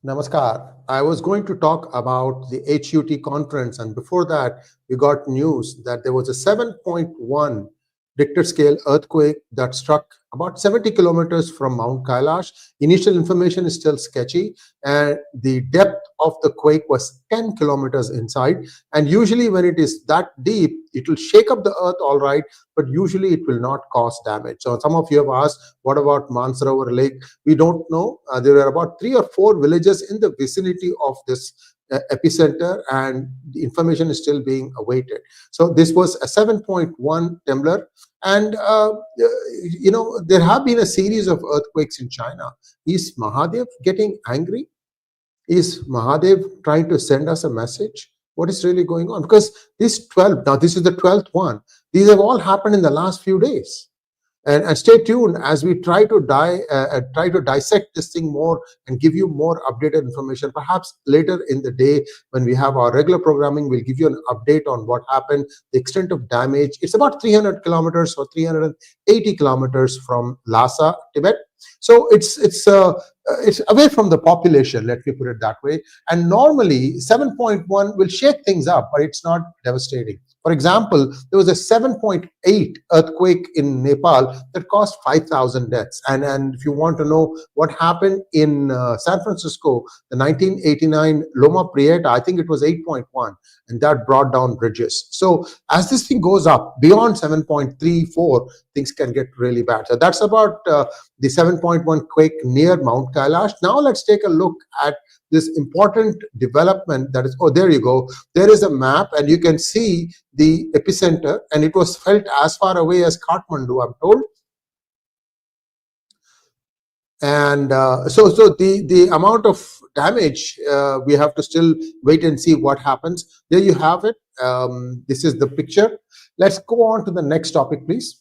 Namaskar. I was going to talk about the HuT conference, and before that, we got news that there was a 7.1 Richter scale earthquake that struck about 70 kilometers from Mount Kailash. Initial information is still sketchy, and the depth of the quake was 10 kilometers inside. And usually, when it is that deep, it will shake up the earth all right, but usually it will not cause damage. So, some of you have asked, what about Mansarovar Lake? We don't know. There are about 3 or 4 villages in the vicinity of this epicenter, and the information is still being awaited. So this was a 7.1 tremor, and there have been a series of earthquakes in China. Is Mahadev getting angry? Is Mahadev trying to send us a message? What is really going on? Because this is the 12th one. These have all happened in the last few days. And stay tuned as we try to dissect this thing more and give you more updated information. Perhaps later in the day, when we have our regular programming, we'll give you an update on what happened, the extent of damage. It's about 300 kilometers or 380 kilometers from Lhasa, Tibet. So it's away from the population, let me put it that way. And normally 7.1 will shake things up, but it's not devastating. For example, there was a 7.8 earthquake in Nepal that caused 5,000 deaths. And if you want to know what happened in San Francisco, the 1989 Loma Prieta, I think it was 8.1, and that brought down bridges. So as this thing goes up beyond 7.34, things can get really bad. So that's about the 7.1 quake near Mount Kailash. Now let's take a look at this important development that is, there you go. There is a map, and you can see the epicenter, and it was felt as far away as Kathmandu, I'm told. And so the amount of damage, we have to still wait and see what happens. There you have it. This is the picture. Let's go on to the next topic, please.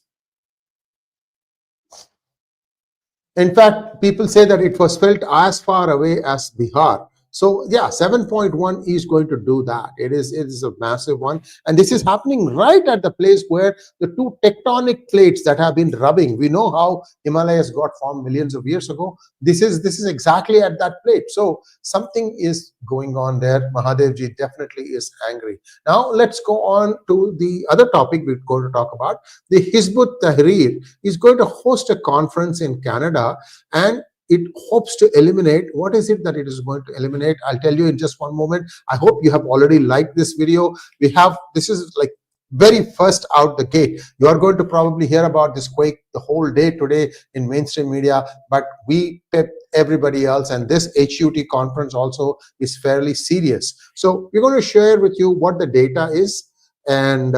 In fact, people say that it was felt as far away as Bihar. So yeah, 7.1 is going to do that. It is a massive one, and this is happening right at the place where the two tectonic plates that have been rubbing. We know how Himalayas got formed millions of years ago. This is exactly at that plate. So something is going on there. Mahadevji definitely is angry. Now let's go on to the other topic we're going to talk about. The Hizb-ut-Tahrir is going to host a conference in Canada, and it hopes to eliminate. What is it that it is going to eliminate? I'll tell you in just one moment. I hope you have already liked this video. This is like very first out the gate. You are going to probably hear about this quake the whole day today in mainstream media, but we pep everybody else, and this HuT conference also is fairly serious. So we're going to share with you what the data is, and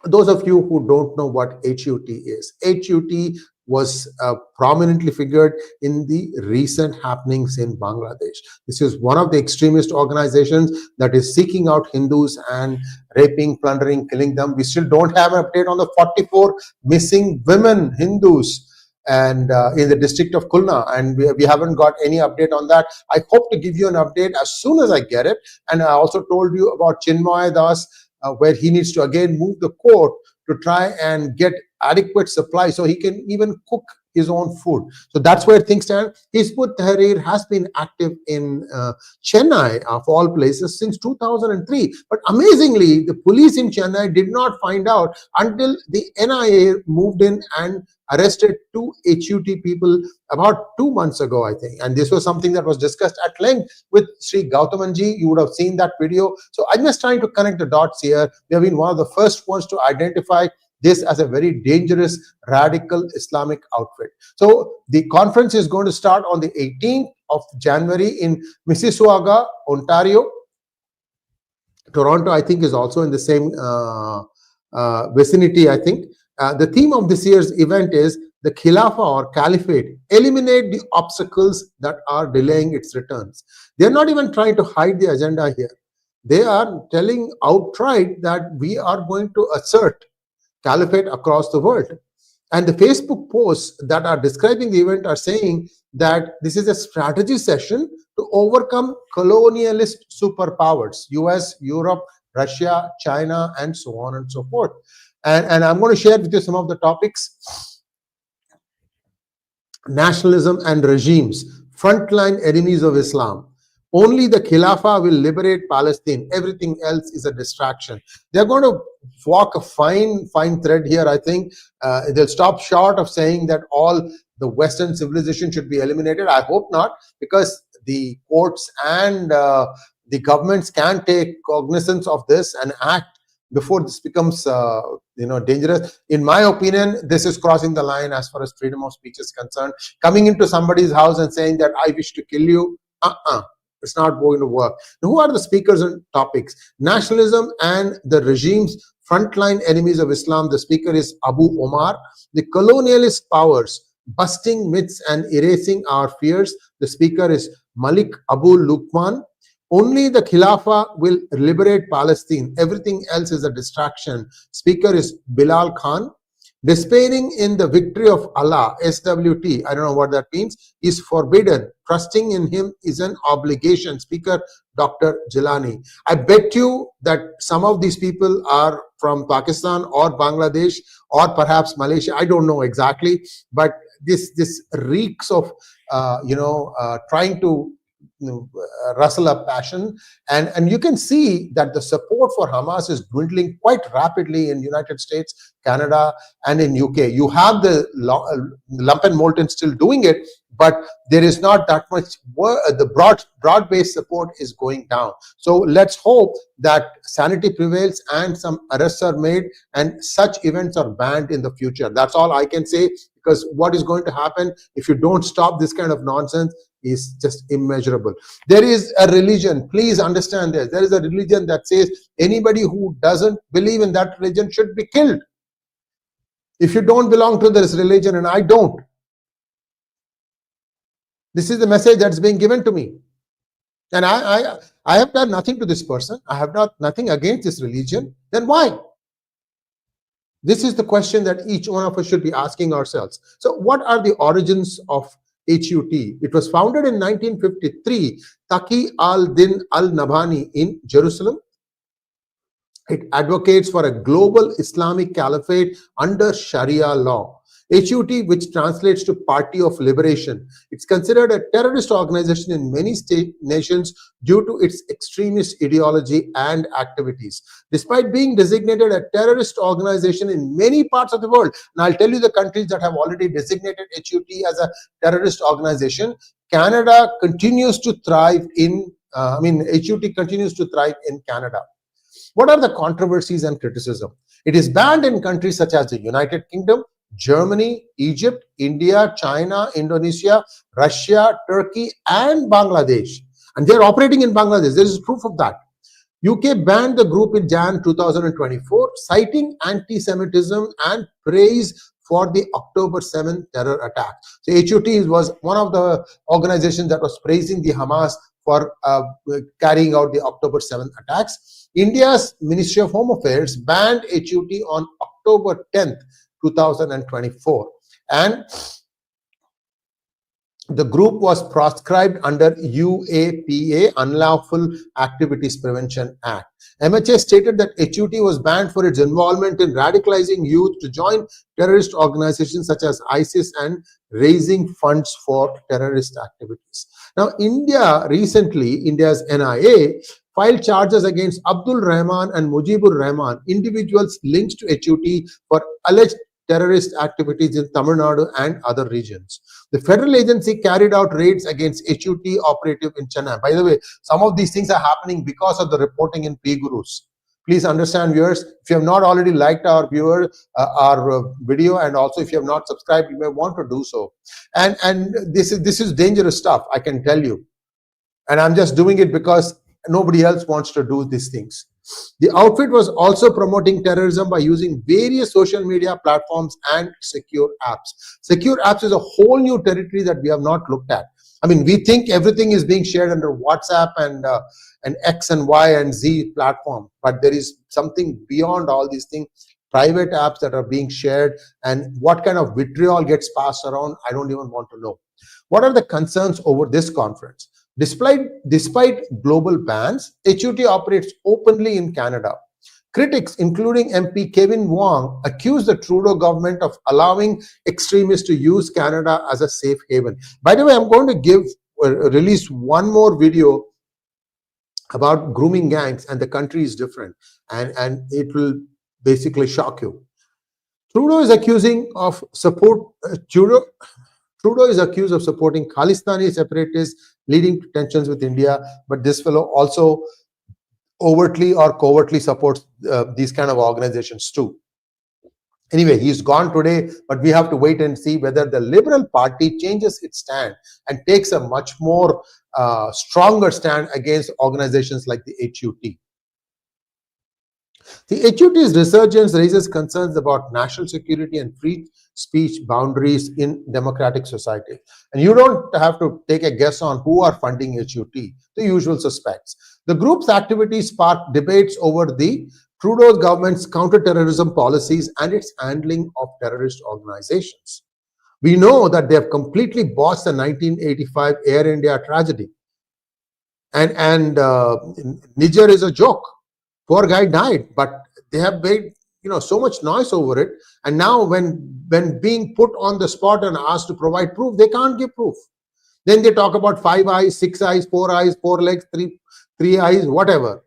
those of you who don't know what HuT is, HuT was prominently figured in the recent happenings in Bangladesh. This is one of the extremist organizations that is seeking out Hindus and raping, plundering, killing them. We still don't have an update on the 44 missing women Hindus and in the district of Khulna, and we haven't got any update on that. I hope to give you an update as soon as I get it. And I also told you about Chinmay Das, where he needs to again move the court to try and get adequate supply so he can even cook his own food. So that's where things stand. Hizb-ut-Tahrir has been active in Chennai, of all places, since 2003. But amazingly, the police in Chennai did not find out until the NIA moved in and arrested 2 HuT people about 2 months ago, I think. And this was something that was discussed at length with Sree 𝗤𝗏𝗏. You would have seen that video. So I'm just trying to connect the dots here. We have been one of the first ones to identify this as a very dangerous radical Islamic outfit. So the conference is going to start on the 18th of January in Mississauga, Ontario. Toronto, I think, is also in the same vicinity, I think. The theme of this year's event is the Khilafah or Caliphate, eliminate the obstacles that are delaying its returns. They're not even trying to hide the agenda here. They are telling outright that we are going to assert caliphate across the world. And the Facebook posts that are describing the event are saying that this is a strategy session to overcome colonialist superpowers, US, Europe, Russia, China, and so on and so forth. And I'm going to share with you some of the topics. Nationalism and regimes. frontline enemies of Islam. Only the Khilafah will liberate Palestine. Everything else is a distraction. They're going to walk a fine thread here, I think. They'll stop short of saying that all the Western civilization should be eliminated. I hope not, because the courts and the governments can take cognizance of this and act before this becomes dangerous. In my opinion, this is crossing the line as far as freedom of speech is concerned. Coming into somebody's house and saying that I wish to kill you, it's not going to work. Now, who are the speakers and topics? Nationalism and the regime's frontline enemies of Islam. The speaker is Abu Omar. The colonialist powers, busting myths and erasing our fears. The speaker is Malik Abu Luqman. Only the Khilafah will liberate Palestine. Everything else is a distraction. Speaker is Bilal Khan. Despairing in the victory of Allah, SWT, I don't know what that means, is forbidden. Trusting in Him is an obligation. Speaker Dr. Jilani. I bet you that some of these people are from Pakistan or Bangladesh or perhaps Malaysia. I don't know exactly, but this reeks of trying to rustle up passion, and you can see that the support for Hamas is dwindling quite rapidly in United States, Canada, and in UK. You have the lumpen molten still doing it, but there is not that much the broad-based support is going down. So let's hope that sanity prevails and some arrests are made and such events are banned in the future. That's all I can say, because what is going to happen if you don't stop this kind of nonsense is just immeasurable. There is a religion, please understand this, there is a religion that says anybody who doesn't believe in that religion should be killed. If you don't belong to this religion, and I don't, this is the message that's being given to me. And I have done nothing to this person. I have nothing against this religion. Then why? This is the question that each one of us should be asking ourselves. So what are the origins of HuT? It was founded in 1953, Taqi al-Din al-Nabhani in Jerusalem. It advocates for a global Islamic caliphate under Sharia law. HuT, which translates to Party of Liberation, it's considered a terrorist organization in many nations due to its extremist ideology and activities. Despite being designated a terrorist organization in many parts of the world, and I'll tell you the countries that have already designated HuT as a terrorist organization, Canada continues to thrive in, HuT continues to thrive in Canada. What are the controversies and criticism? It is banned in countries such as the United Kingdom, Germany, Egypt, India, China, Indonesia, Russia, Turkey, and Bangladesh. And they're operating in Bangladesh. There is proof of that. UK banned the group in Jan 2024, citing anti-Semitism and praise for the October 7th terror attack. So HuT was one of the organizations that was praising the Hamas for carrying out the October 7th attacks. India's Ministry of Home Affairs banned HuT on October 10th, 2024, and the group was proscribed under UAPA, Unlawful Activities Prevention Act. MHA stated that HuT was banned for its involvement in radicalizing youth to join terrorist organizations such as ISIS and raising funds for terrorist activities. Now, India's NIA filed charges against Abdul Rahman and Mujibur Rahman, individuals linked to HuT, for alleged terrorist activities in Tamil Nadu and other regions. The federal agency carried out raids against HuT operative in Chennai. By the way, some of these things are happening because of the reporting in P-Gurus. Please understand, viewers, if you have not already liked our video, and also if you have not subscribed, you may want to do so. And this is dangerous stuff, I can tell you. And I'm just doing it because nobody else wants to do these things. The outfit was also promoting terrorism by using various social media platforms and secure apps. Secure apps is a whole new territory that we have not looked at. I mean, we think everything is being shared under WhatsApp and X and Y and Z platform, but there is something beyond all these things, private apps that are being shared, and what kind of vitriol gets passed around, I don't even want to know. What are the concerns over this conference? Despite global bans, HuT operates openly in Canada. Critics, including MP Kevin Wong, accused the Trudeau government of allowing extremists to use Canada as a safe haven. By the way, I'm going to give released one more video about grooming gangs, and the country is different, and it will basically shock you. Trudeau is accusing of support. Trudeau is accused of supporting Khalistani separatists, leading to tensions with India. But this fellow also overtly or covertly supports these kind of organizations too. Anyway, he's gone today, but we have to wait and see whether the Liberal Party changes its stand and takes a much more stronger stand against organizations like the HuT. The HuT's resurgence raises concerns about national security and free speech boundaries in democratic society. And you don't have to take a guess on who are funding HuT, the usual suspects. The group's activities sparked debates over the Trudeau's government's counter-terrorism policies and its handling of terrorist organizations. We know that they have completely botched the 1985 Air India tragedy. And Niger is a joke. Poor guy died, but they have made so much noise over it. And now when being put on the spot and asked to provide proof, they can't give proof. Then they talk about 5 eyes, 6 eyes, 4 eyes, 4 legs, three eyes, whatever.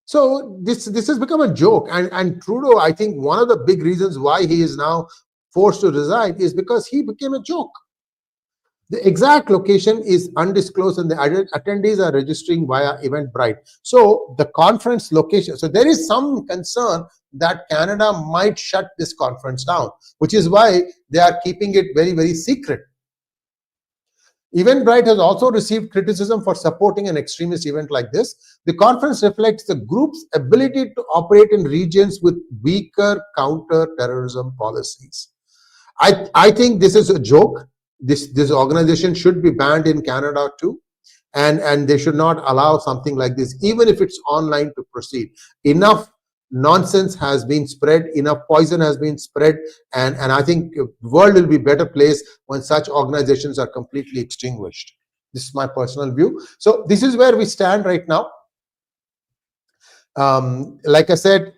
So this has become a joke. And Trudeau, I think one of the big reasons why he is now forced to resign is because he became a joke. The exact location is undisclosed and the attendees are registering via Eventbrite. So the conference location, so there is some concern that Canada might shut this conference down, which is why they are keeping it very, very secret. Eventbrite has also received criticism for supporting an extremist event like this. The conference reflects the group's ability to operate in regions with weaker counter-terrorism policies. I think this is a joke. This organization should be banned in Canada too, and they should not allow something like this, even if it's online, to proceed. Enough nonsense has been spread, enough poison has been spread, and I think the world will be a better place when such organizations are completely extinguished. This is my personal view. So this is where we stand right now. Like I said,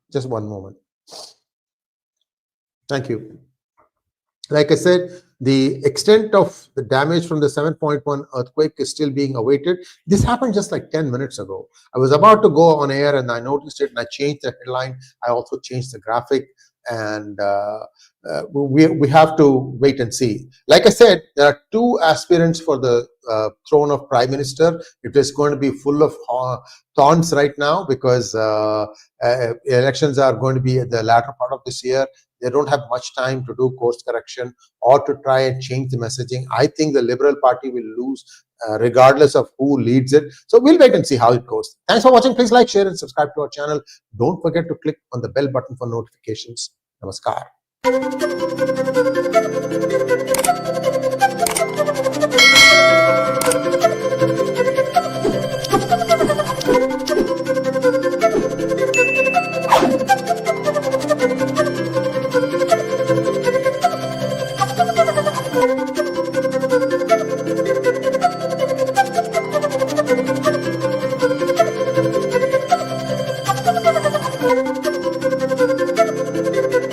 just one moment. Thank you. Like I said, the extent of the damage from the 7.1 earthquake is still being awaited. This happened just like 10 minutes ago. I was about to go on air and I noticed it and I changed the headline. I also changed the graphic, and we have to wait and see. Like I said, there are 2 aspirants for the throne of Prime Minister. It is going to be full of thorns right now because elections are going to be at the latter part of this year. They don't have much time to do course correction or to try and change the messaging. I think the Liberal Party will lose regardless of who leads it. So we'll wait and see how it goes. Thanks for watching. Please like, share, and subscribe to our channel. Don't forget to click on the bell button for notifications. Namaskar.